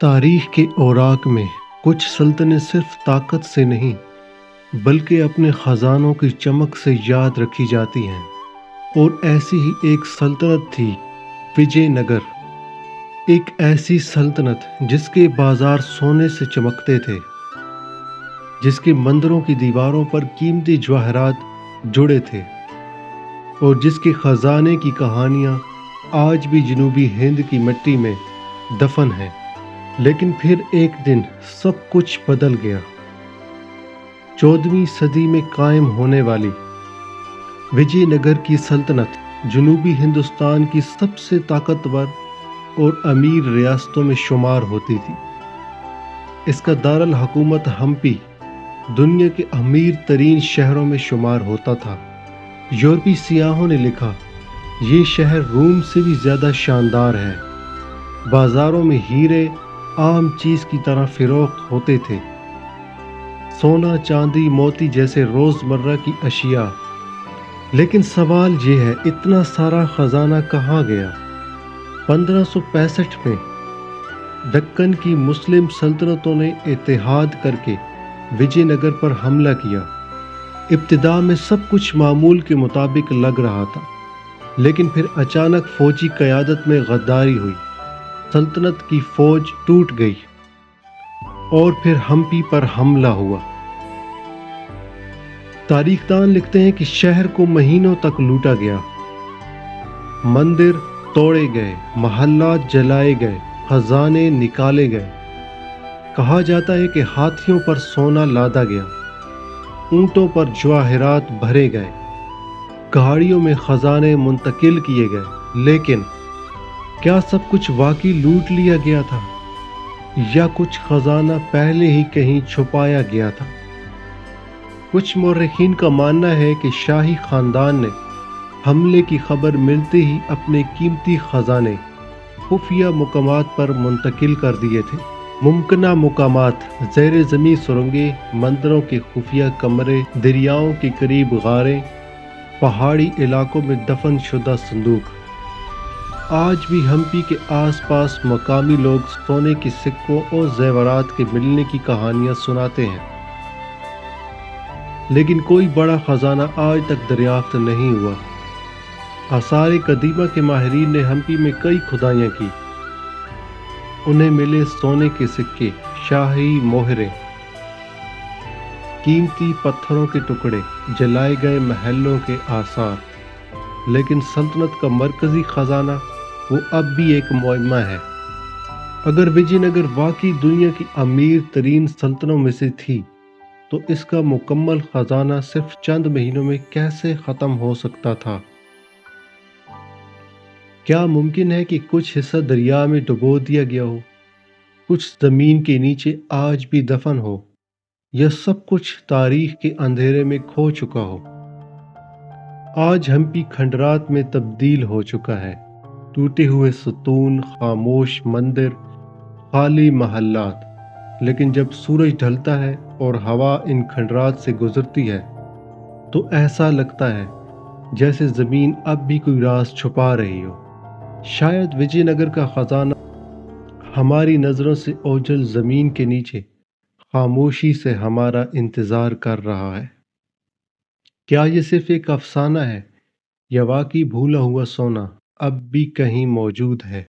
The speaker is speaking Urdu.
تاریخ کے اوراق میں کچھ سلطنتیں صرف طاقت سے نہیں بلکہ اپنے خزانوں کی چمک سے یاد رکھی جاتی ہیں، اور ایسی ہی ایک سلطنت تھی وجے نگر۔ ایک ایسی سلطنت جس کے بازار سونے سے چمکتے تھے، جس کے مندروں کی دیواروں پر قیمتی جواہرات جڑے تھے، اور جس کے خزانے کی کہانیاں آج بھی جنوبی ہند کی مٹی میں دفن ہیں۔ لیکن پھر ایک دن سب کچھ بدل گیا۔ 14ویں صدی میں قائم ہونے والی وجے نگر کی سلطنت جنوبی ہندوستان کی سب سے طاقتور اور امیر ریاستوں میں شمار ہوتی تھی۔ اس کا دارالحکومت ہمپی دنیا کے امیر ترین شہروں میں شمار ہوتا تھا۔ یورپی سیاحوں نے لکھا، یہ شہر روم سے بھی زیادہ شاندار ہے۔ بازاروں میں ہیرے عام چیز کی طرح فروخت ہوتے تھے، سونا، چاندی، موتی جیسے روزمرہ کی اشیاء۔ لیکن سوال یہ ہے، اتنا سارا خزانہ کہاں گیا؟ 1565 میں دکن کی مسلم سلطنتوں نے اتحاد کر کے وجے نگر پر حملہ کیا۔ ابتدا میں سب کچھ معمول کے مطابق لگ رہا تھا، لیکن پھر اچانک فوجی قیادت میں غداری ہوئی، سلطنت کی فوج ٹوٹ گئی، اور پھر ہمپی پر حملہ ہوا۔ تاریخ دان لکھتے ہیں کہ شہر کو مہینوں تک لوٹا گیا، مندر توڑے گئے، محلات جلائے گئے، خزانے نکالے گئے۔ کہا جاتا ہے کہ ہاتھیوں پر سونا لادا گیا، اونٹوں پر جواہرات بھرے گئے، گاڑیوں میں خزانے منتقل کیے گئے۔ لیکن کیا سب کچھ واقعی لوٹ لیا گیا تھا، یا کچھ خزانہ پہلے ہی کہیں چھپایا گیا تھا؟ کچھ مورخین کا ماننا ہے کہ شاہی خاندان نے حملے کی خبر ملتے ہی اپنے قیمتی خزانے خفیہ مقامات پر منتقل کر دیے تھے۔ ممکنہ مقامات: زیر زمین سرنگیں، مندروں کے خفیہ کمرے، دریاؤں کے قریب غاریں، پہاڑی علاقوں میں دفن شدہ صندوق۔ آج بھی ہمپی کے آس پاس مقامی لوگ سونے کے سکوں اور زیورات کے ملنے کی کہانیاں سناتے ہیں، لیکن کوئی بڑا خزانہ آج تک دریافت نہیں ہوا۔ آثار قدیمہ کے ماہرین نے ہمپی میں کئی کھدائیاں کی، انہیں ملے سونے کے سکے، شاہی مہریں، قیمتی پتھروں کے ٹکڑے، جلائے گئے محلوں کے آثار۔ لیکن سلطنت کا مرکزی خزانہ وہ اب بھی ایک معمہ ہے۔ اگر وجے نگر واقعی دنیا کی امیر ترین سلطنتوں میں سے تھی، تو اس کا مکمل خزانہ صرف چند مہینوں میں کیسے ختم ہو سکتا تھا؟ کیا ممکن ہے کہ کچھ حصہ دریا میں ڈبو دیا گیا ہو، کچھ زمین کے نیچے آج بھی دفن ہو، یا سب کچھ تاریخ کے اندھیرے میں کھو چکا ہو؟ آج ہمپی کھنڈرات میں تبدیل ہو چکا ہے، ٹوٹے ہوئے ستون، خاموش مندر، خالی محلات۔ لیکن جب سورج ڈھلتا ہے اور ہوا ان کھنڈرات سے گزرتی ہے، تو ایسا لگتا ہے جیسے زمین اب بھی کوئی راز چھپا رہی ہو۔ شاید وجے نگر کا خزانہ ہماری نظروں سے اوجھل زمین کے نیچے خاموشی سے ہمارا انتظار کر رہا ہے۔ کیا یہ صرف ایک افسانہ ہے، یا واقعی بھولا ہوا سونا اب بھی کہیں موجود ہے؟